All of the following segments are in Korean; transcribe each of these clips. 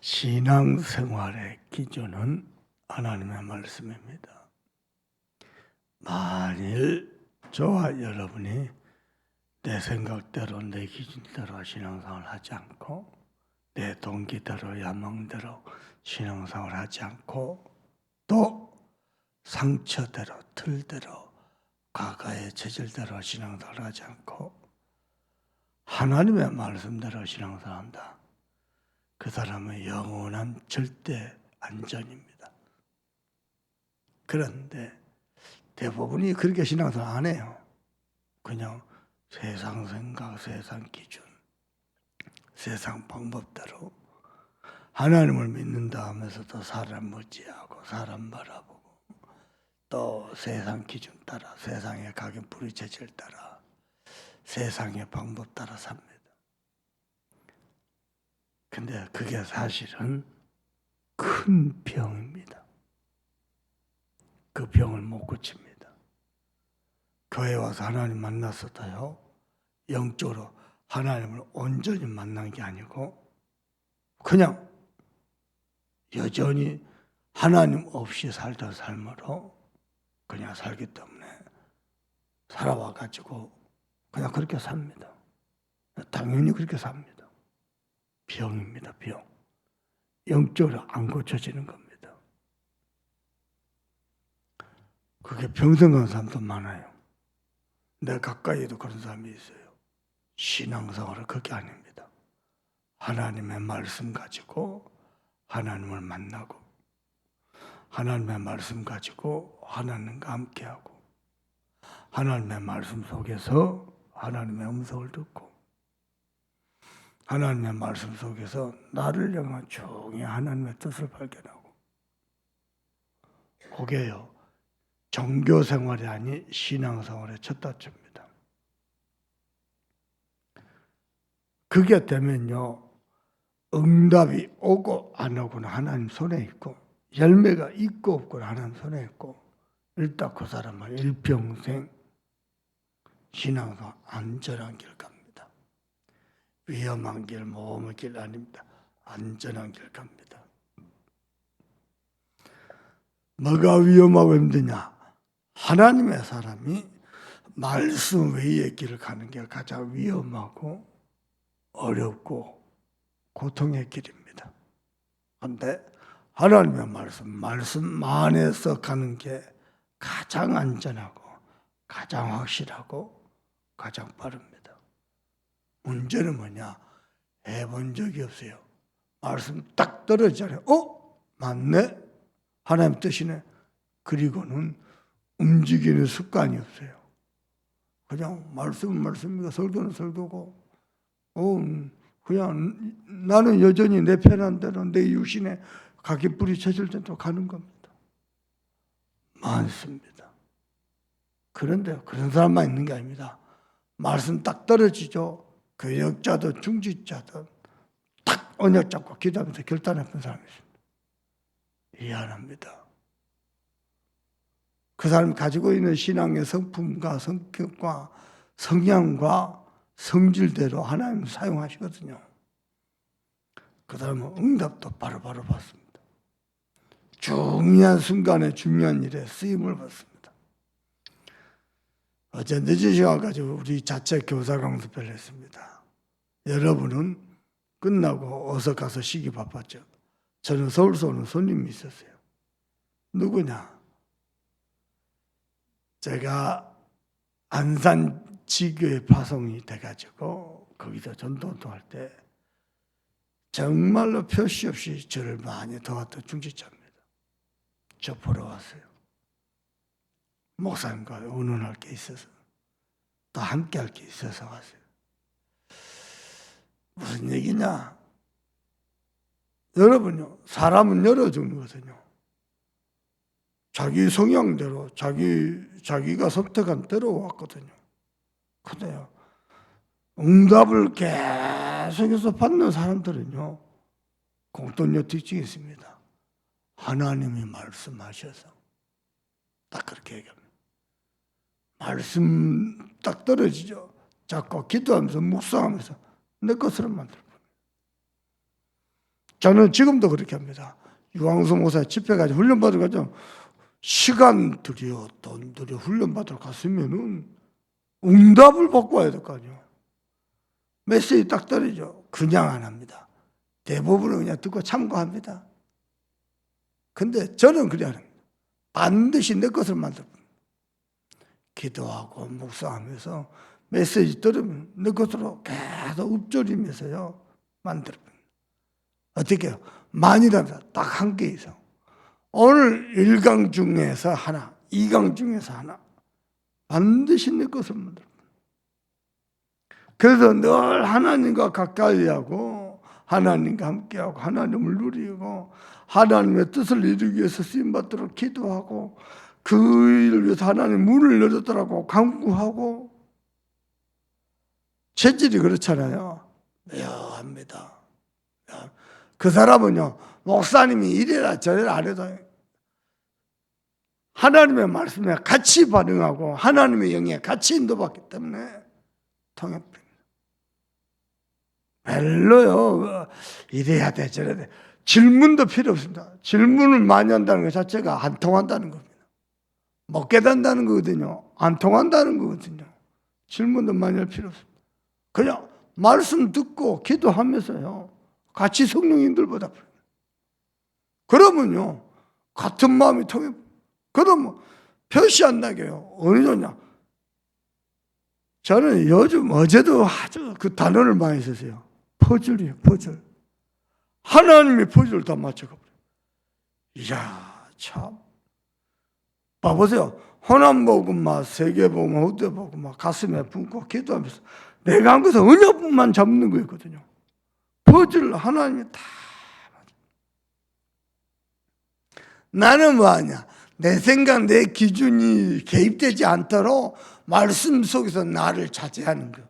신앙생활의 기준은 하나님의 말씀입니다. 만일 저와 여러분이 내 생각대로 내 기준대로 신앙생활을 하지 않고 내 동기대로 야망대로 신앙생활을 하지 않고 또 상처대로 틀대로 과거의 체질대로 신앙생활을 하지 않고 하나님의 말씀대로 신앙생활을 한다. 그 사람은 영원한 절대 안전입니다. 그런데 대부분이 그렇게 신앙생활 안 해요. 그냥 세상 생각, 세상 기준, 세상 방법대로 하나님을 믿는다 하면서도 사람 무지하고 사람 바라보고 또 세상 기준 따라 세상의 각인 뿌리체질 따라 세상의 방법 따라 삽니다. 근데 그게 사실은 큰 병입니다. 그 병을 못 고칩니다. 교회 와서 하나님 만났어도요, 영적으로 하나님을 온전히 만난 게 아니고 그냥 여전히 하나님 없이 살던 삶으로 그냥 살기 때문에 살아와가지고 그냥 그렇게 삽니다. 당연히 그렇게 삽니다. 병입니다, 병. 영적으로 안 고쳐지는 겁니다. 그게 병성 간 사람도 많아요. 내 가까이에도 그런 사람이 있어요. 신앙생활은 그게 아닙니다. 하나님의 말씀 가지고 하나님을 만나고 하나님의 말씀 가지고 하나님과 함께하고 하나님의 말씀 속에서 하나님의 음성을 듣고 하나님의 말씀 속에서 나를 향한 조용히 하나님의 뜻을 발견하고 그게요 종교생활이 아닌 신앙생활의 첫 단추입니다. 그게 되면요 응답이 오고 안 오고는 하나님 손에 있고 열매가 있고 없고는 하나님 손에 있고 일단 그 사람은 일평생 신앙생활 안전한 길 갑니다. 위험한 길, 모험의 길 아닙니다. 안전한 길 갑니다. 뭐가 위험하고 힘드냐? 하나님의 사람이 말씀 외의 길을 가는 게 가장 위험하고 어렵고 고통의 길입니다. 그런데 하나님의 말씀 안에서 가는 게 가장 안전하고 가장 확실하고 가장 빠릅니다. 문제는 뭐냐? 해본 적이 없어요. 말씀 딱 떨어지잖아요. 맞네? 하나님 뜻이네. 그리고는 움직이는 습관이 없어요. 그냥 말씀은 말씀이고 설교는 설교고 그냥 나는 여전히 내 편한 대로 내 육신에 각인 뿌리 쳐질 대로 가는 겁니다. 많습니다. 그런데 그런 사람만 있는 게 아닙니다. 말씀 딱 떨어지죠. 교역자든 중직자든 딱 언약 잡고 기도하면서 결단했던 사람이 있습니다. 미안합니다. 그 사람이 가지고 있는 신앙의 성품과 성격과 성향과 성질대로 하나님 사용하시거든요. 그 사람은 응답도 바로바로 받습니다. 중요한 순간에 중요한 일에 쓰임을 받습니다. 어제 늦은 시간까지 우리 자체 교사 강습회를 했습니다. 여러분은 끝나고 어서 가서 쉬기 바빴죠. 저는 서울서 오는 손님이 있었어요. 누구냐? 제가 안산 지교에 파송이 돼가지고 거기서 전도할 때 정말로 표시 없이 저를 많이 도왔던 중직자입니다. 저 보러 왔어요. 목사님과 의논할 게 있어서 또 함께 할 게 있어서 왔어요. 무슨 얘기냐? 여러분요, 사람은 여러 종류거든요. 자기 성향대로, 자기가 선택한 대로 왔거든요. 근데요, 응답을 계속해서 받는 사람들은요, 공통적 특징이 있습니다. 하나님이 말씀하셔서 딱 그렇게 얘기합니다. 말씀 딱 떨어지죠. 자꾸 기도하면서 묵상하면서 내 것으로 만들고 저는 지금도 그렇게 합니다. 유광수 목사 집회 가서 훈련 받으러 가죠. 시간 들여 돈 들여 훈련 받으러 갔으면은 응답을 받고 와야 될 거 아니에요. 메시지 딱 떨어져. 그냥 안 합니다. 대부분은 그냥 듣고 참고합니다. 근데 저는 그래 안 합니다. 반드시 내 것을 만들고 기도하고 묵상하면서 메시지 들으면 내 것으로 계속 읊조리면서요 만들어. 어떻게 해요? 만이라면 딱 한 개 이상. 오늘 1강 중에서 하나, 2강 중에서 하나. 반드시 내 것을 만들어. 그래서 늘 하나님과 가까이 하고 하나님과 함께하고 하나님을 누리고 하나님의 뜻을 이루기 위해서 쓰임받도록 기도하고 그 일을 위해서 하나님 문을 열어달라고 간구하고 체질이 그렇잖아요. 묘합니다. 그 사람은요 목사님이 이래라 저래라 안 해도 하나님의 말씀에 같이 반응하고 하나님의 영에 같이 인도받기 때문에 통합됩니다. 별로요 이래야 돼 저래야 돼 질문도 필요 없습니다. 질문을 많이 한다는 것 자체가 안 통한다는 겁니다. 못 깨닫는다는 거거든요. 안 통한다는 거거든요. 질문도 많이 할 필요 없습니다. 그냥 말씀 듣고 기도하면서요 같이 성령 인들보다 그러면요 같은 마음이 통해. 그러면 표시 안 나게요. 어느 정도냐? 저는 요즘 어제도 아주 그 단어를 많이 썼어요. 퍼즐이에요, 퍼즐. 하나님이 퍼즐을 다 맞춰가 버려요. 이야, 참. 봐보세요. 호남복음만, 세계복음, 후대복음 가슴에 품고 기도하면서 내가 한 것은 언약뿐만 잡는 거였거든요. 퍼즐 하나님이 다 맞아. 나는 뭐하냐? 내 생각, 내 기준이 개입되지 않도록 말씀 속에서 나를 자제하는 거.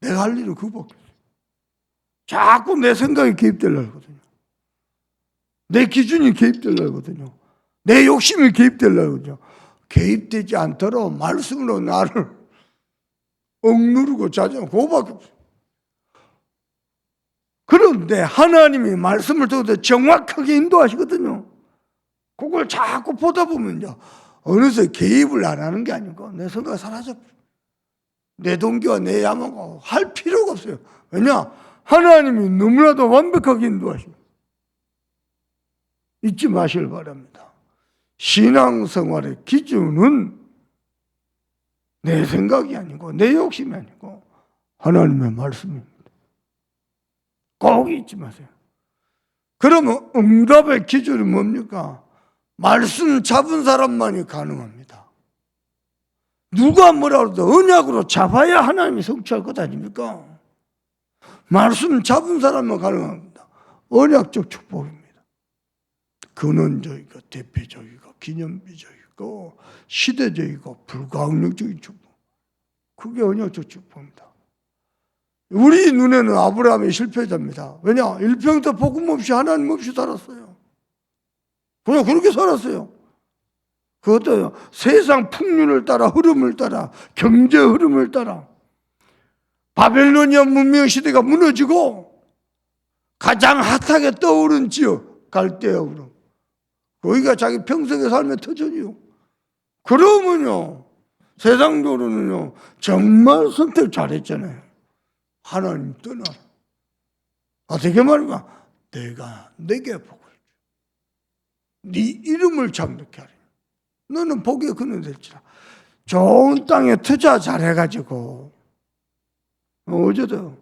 내가 할 일은 그거밖에 없어요. 자꾸 내 생각이 개입되려고 하거든요. 내 기준이 개입되려고 하거든요. 내 욕심이 개입되려고 하거든요. 개입되지 않도록 말씀으로 나를 억누르고 자제하고 그거밖에 없어요. 그런데 하나님이 말씀을 듣고 정확하게 인도하시거든요. 그걸 자꾸 보다 보면요. 어느새 개입을 안 하는 게 아니고 내 생각이 사라져버려요. 내 동기와 내 야망과 할 필요가 없어요. 왜냐? 하나님이 너무나도 완벽하게 인도하십니다. 잊지 마시길 바랍니다. 신앙생활의 기준은 내 생각이 아니고 내 욕심이 아니고 하나님의 말씀입니다. 꼭 잊지 마세요. 그러면 응답의 기준이 뭡니까? 말씀 잡은 사람만이 가능합니다. 누가 뭐라 그래도 언약으로 잡아야 하나님이 성취할 것 아닙니까? 말씀 잡은 사람만 가능합니다. 언약적 축복입니다. 근원적이고 대표적이고 기념비적이고 시대적이고 불가항력적인 축복. 그게 언약적 축복입니다. 우리 눈에는 아브라함이 실패자입니다. 왜냐? 일평도 복음 없이 하나님 없이 살았어요. 그냥 그렇게 살았어요. 그것도 세상 풍륜을 따라 흐름을 따라 경제 흐름을 따라 바벨로니아 문명 시대가 무너지고 가장 핫하게 떠오른 지역 갈대아우로 거기가 자기 평생의 삶의 터전이요. 그러면요 세상적으로는요 정말 선택 잘했잖아요. 하나님 떠나라. 어떻게 말인가? 내가 내게 복을 주. 네 이름을 장독케 하리. 너는 복의 근원 될지라. 좋은 땅에 투자 잘해가지고 어제도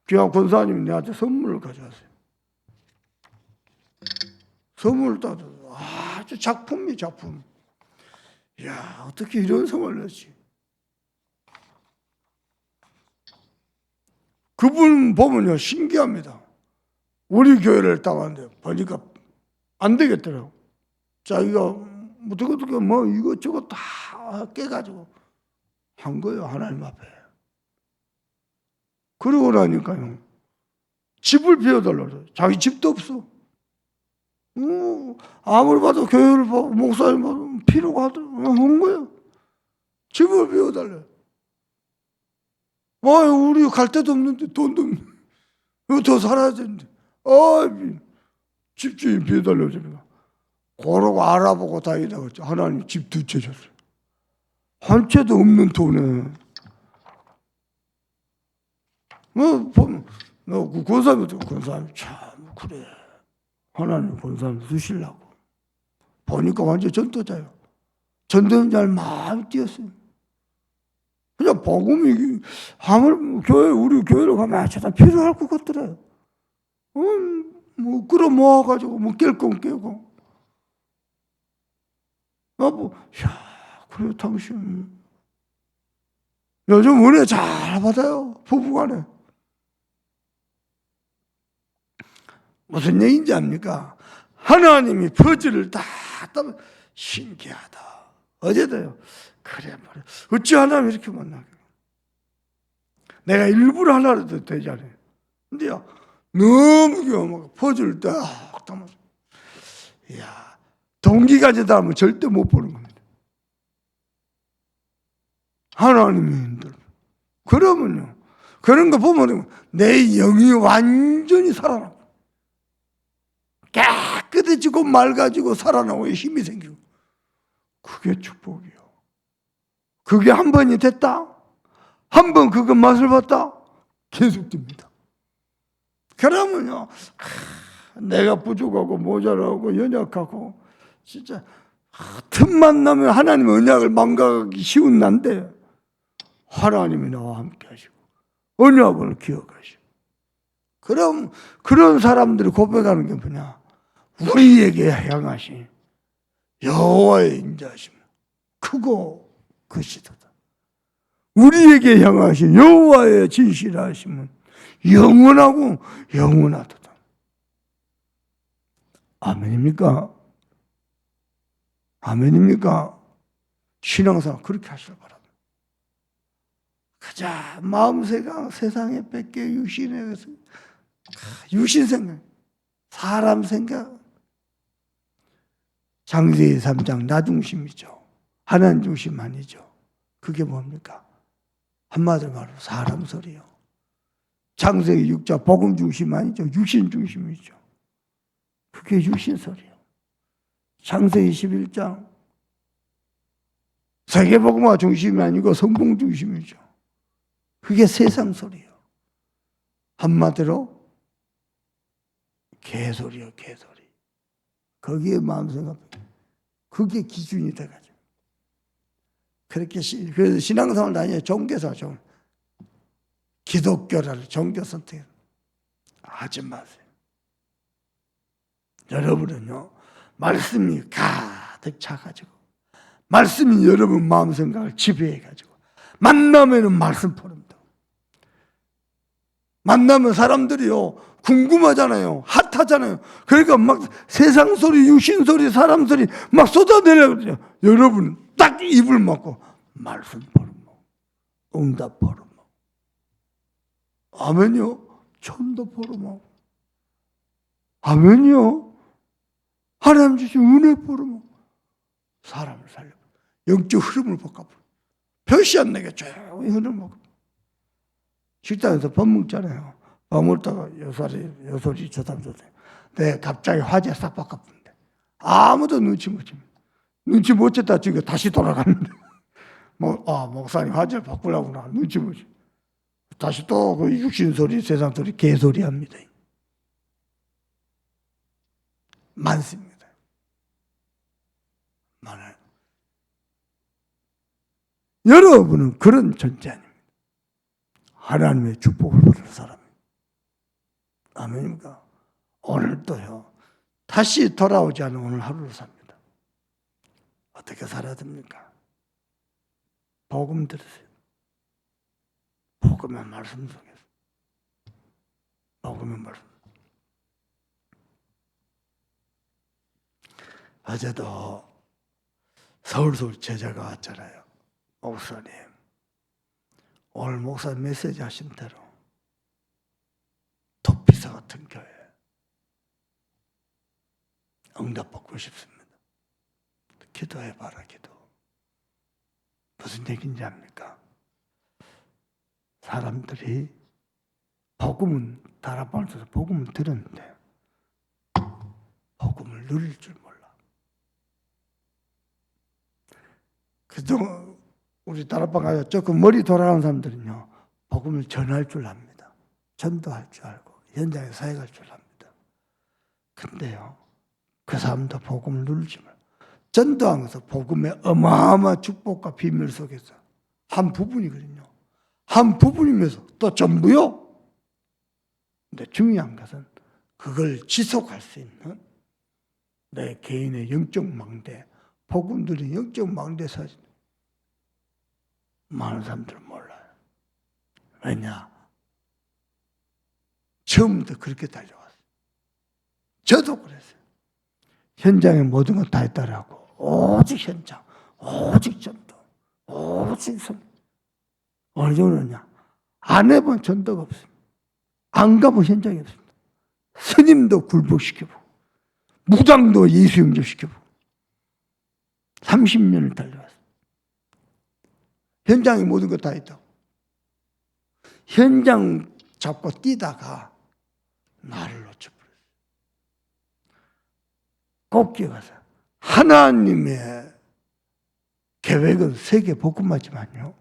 귀한 권사님이 내한테 선물을 가져왔어요. 선물을 따서 아주 작품이 작품. 이야 어떻게 이런 선물을 넣지? 그분 보면요 신기합니다. 우리 교회를 딱 왔는데 보니까 안 되겠더라고. 자기가 어떻게 뭐 이것저것 다 깨가지고 한 거예요 하나님 앞에. 그러고 나니까요 집을 비워달라고 그래요. 자기 집도 없어. 아무리 봐도 교회를 봐도 목사님 봐도 필요가 한 거예요. 집을 비워달래. 우리 갈 데도 없는데 돈도 없는데 더 살아야 되는데 집주인 배달려주니까 고르고 알아보고 다니다가 하나님 집 2채 줬어요. 한 채도 없는 돈에 권사님도 참 그래 하나님 권사님 쓰시려고 보니까 완전 전도자예요. 전도자를 많이 뛰었어요. 그냥 복음이 우리 교회로 가면 참 필요할 것 같더래요. 끌어 모아가지고 깰 건 깨고 그래 당신 요즘 은혜 잘 받아요. 부부간에 무슨 얘기인지 압니까? 하나님이 퍼즐을 다 따면 신기하다. 어제도요. 그래 말이야. 어찌 하나님 이렇게 만나게. 내가 일부러 하나라도 되지 않아요. 근데요. 너무 귀여워. 퍼즐을 딱 담아서. 이야. 동기까지 닮으면 절대 못 보는 겁니다. 하나님이 힘들어. 그러면요. 그런 거 보면 내 영이 완전히 살아나고 깨끗해지고 맑아지고 살아나고 힘이 생기고 그게 축복이요. 그게 한 번이 됐다. 한 번 그거 맛을 봤다. 계속됩니다. 그러면요. 내가 부족하고 모자라고 연약하고 진짜 틈만 나면 하나님의 언약을 망각하기 쉬운 난데 하나님이 나와 함께 하시고 언약을 기억하시고 그럼 그런 사람들이 고백하는 게 뭐냐? 우리에게 향하신 여호와의 인자하심 크고 크시도다. 우리에게 향하신 여호와의 진실하심은 영원하고 영원하도다. 아멘입니까? 아멘입니까? 신앙생활 그렇게 하시길 바랍니다. 가자 마음생각 세상에 뺏겨 유신 생각 사람 생각 창세기 3장 나 중심이죠. 하나님 중심 아니죠. 그게 뭡니까? 한마디로 말하면 사람 소리요. 창세기 6장 복음 중심 아니죠. 유신 중심이죠. 그게 유신 소리요. 창세기 11장 세계복음화 중심이 아니고 성공 중심이죠. 그게 세상 소리요. 한마디로 개소리요, 개소리. 거기에 마음 생각, 그게 기준이 돼가지고. 그렇게, 그래서 신앙생활 다니요 종교사 좀. 기독교를 종교 선택 하지 마세요. 여러분은요, 말씀이 가득 차가지고, 말씀이 여러분 마음 생각을 지배해가지고, 만나면은 말씀 포럼다. 만나면 사람들이요, 궁금하잖아요. 핫하잖아요. 그러니까 막 세상 소리, 유신 소리, 사람 소리 막 쏟아내려요. 여러분 딱 입을 막고 말씀 포럼, 응답 포럼. 아멘요. 천도 포럼. 아멘요. 하나님 주신 은혜 포럼. 사람을 살려. 영적 흐름을 바꿔. 표시 안 내게 조용히 흐름 먹고. 식당에서 밥 먹잖아요. 밥 먹다가 요소리 저담저담. 내 갑자기 화제 싹 바꿨는데 아무도 눈치 못 챕니다. 눈치 못 챘다 지금 다시 돌아갔는데 목사님 화제를 바꾸려구나. 눈치 못 챘. 다시 또 그 육신소리, 세상소리, 개소리 합니다. 많습니다. 많아요. 여러분은 그런 존재 아닙니다. 하나님의 축복을 받을 사람입니다. 아멘입니까? 오늘도요. 다시 돌아오지 않은 오늘 하루를 삽니다. 어떻게 살아야 됩니까? 복음 들으세요. 복음의 말씀 속에서. 복음의 말씀. 어제도 서울서 제자가 왔잖아요. 목사님. 오늘 목사님 메시지 하신 대로 도피사 같은 교회 응답받고 싶습니다. 기도해봐라 기도. 무슨 얘기인지 압니까? 사람들이 복음은 다락방에서 복음을 들었는데 복음을 누릴 줄 몰라. 그동안 우리 다락방 가서 조금 머리 돌아가는 사람들은요, 복음을 전할 줄 압니다. 전도할 줄 알고 현장에 사역할 줄 압니다. 근데요, 그 사람도 복음을 누리지 말. 전도하면서 복음의 어마어마한 축복과 비밀 속에서 한 부분이거든요. 한 부분이면서 또 전부요. 근데 중요한 것은 그걸 지속할 수 있는 내 개인의 영적 망대, 복음 누린 영적 망대에서 많은 사람들은 몰라요. 왜냐? 처음부터 그렇게 달려왔어요. 저도 그랬어요. 현장에 모든 것 다 했다라고. 오직 현장, 오직 전도, 오직 선. 어느 정도냐? 안 해본 전도가 없습니다. 안 가본 현장이 없습니다. 스님도 굴복시켜보고, 무당도 예수 영접시켜보고, 30년을 달려왔어요. 현장에 모든 것 다 했다고. 현장 잡고 뛰다가 나를 놓쳐버렸어요. 꼭 기억하세요. 하나님의 계획은 세계 복음하지만요,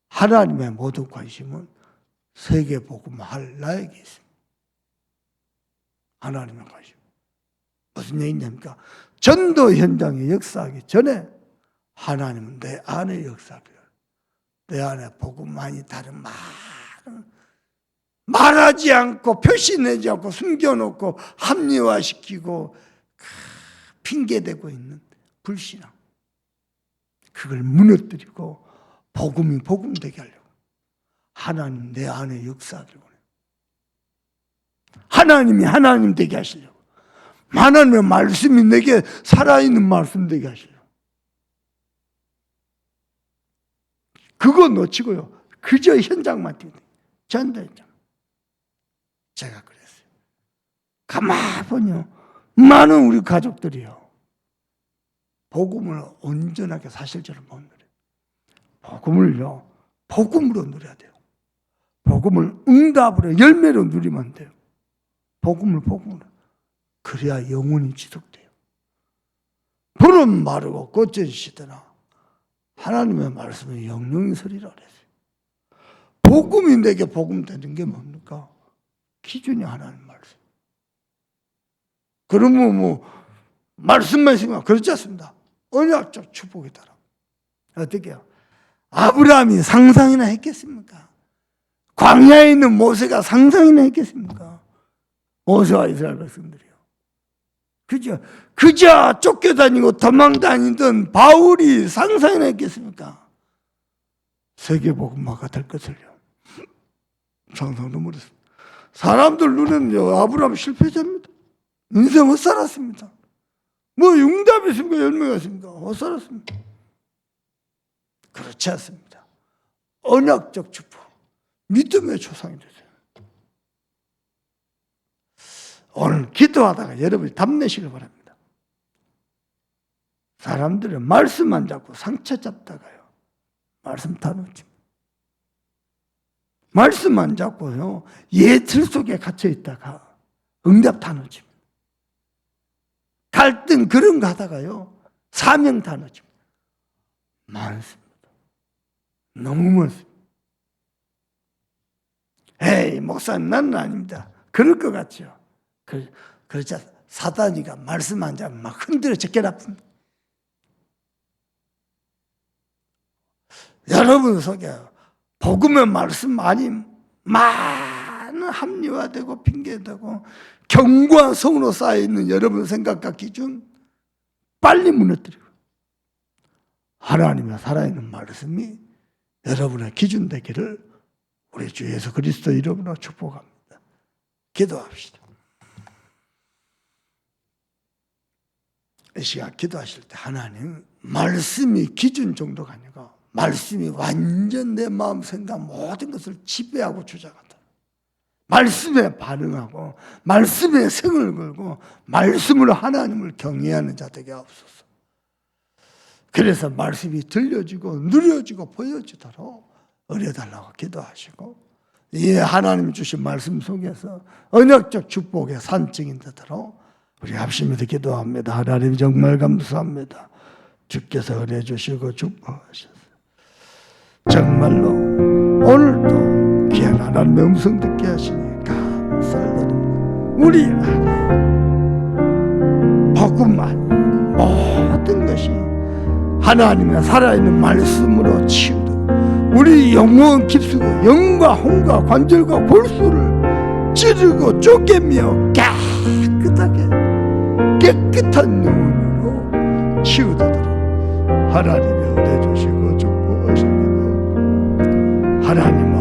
하나님의 모든 관심은 세계 복음할 나에게 있습니다. 하나님의 관심. 무슨 얘기냐니까, 전도 현장에 역사하기 전에 하나님은 내 안에 역사하기를, 내 안에 복음 많이 다른 많은, 말하지 않고 표시내지 않고 숨겨놓고 합리화시키고 핑계대고 있는 불신앙, 그걸 무너뜨리고 복음이 복음되게 하려고 하나님 내 안에 역사하기를 원해요. 하나님이 하나님 되게 하시려고, 하나님의 말씀이 내게 살아있는 말씀 되게 하시려고. 그거 놓치고요, 그저 현장만 뛰는 전도 현장. 제가 그랬어요. 가만히 보니요, 많은 우리 가족들이요, 복음을 온전하게 사실적으로 못 누려요. 복음을요, 복음으로 누려야 돼요. 복음을 응답으로, 열매로 누리면 안 돼요. 복음을 복음으로. 그래야 영혼이 지속돼요. 불은 마르고 꽃은 시드나 하나님의 말씀은 영영이 서리라 그랬어요. 복음이 내게 복음 되는 게 뭡니까? 기준이 하나님 말씀. 그러면 뭐 말씀만 있으면 그렇지 않습니다. 언약적 축복에 따라. 어떻게 해요? 아브라함이 상상이나 했겠습니까? 광야에 있는 모세가 상상이나 했겠습니까? 모세와 이스라엘 백성들이요. 그저 쫓겨다니고 도망다니던 바울이 상상이나 했겠습니까? 세계복음화가 될 것을요. 상상도 못했습니다. 사람들 눈에는요, 아브라함 실패자입니다. 인생 헛살았습니다. 뭐 응답이 있습니까? 열매가 있습니까? 헛살았습니다. 그렇지 않습니다. 언약적 축복, 믿음의 조상이 되세요. 오늘 기도하다가 여러분이 답내시길 바랍니다. 사람들은 말씀만 잡고 상처 잡다가요, 말씀 다 놓칩니다. 말씀만 잡고요, 예틀 속에 갇혀 있다가 응답 다 놓칩니다. 갈등 그런 거 하다가요, 사명 다 놓칩니다. 많습니다. 너무 많습니다. 에이, 목사님, 나는 아닙니다. 그럴 것 같죠. 그렇지 않습니다. 사단이가 말씀 안 잡으면 막 흔들어 제껴놨습니다. 여러분 속에 복음의 말씀 많은 합리화되고 핑계되고 견고한 성으로 쌓여있는 여러분 생각과 기준 빨리 무너뜨리고, 하나님의 살아있는 말씀이 여러분의 기준 되기를 우리 주 예수 그리스도 이름으로 축복합니다. 기도합시다. 이 시간 기도하실 때 하나님, 말씀이 기준 정도가 아니고 말씀이 완전 내 마음 생각 모든 것을 지배하고 주장한다. 말씀에 반응하고 말씀에 성을 걸고 말씀으로 하나님을 경외하는 자 되게 하옵소서. 그래서 말씀이 들려지고 누려지고 보여지도록 어려달라고 기도하시고, 이 하나님 주신 말씀 속에서 언약적 축복의 산증이 되도록 우리 합심해서 기도합니다. 하나님 정말 감사합니다. 주께서 은혜 주시고 축복하셨어요. 정말로 오늘도 귀한 하나님의 음성 듣게 하시니 감사를 드립니다. 우리 안에 복음만 모든 것이 하나님의 살아있는 말씀으로 치유되고 우리 영혼 깊숙이 영과 혼과 관절과 골수를 찌르고 쪼개며 깨끗한 영혼으로 치유되도록 하나님의 은혜 주시고 축복하십니다. 하나님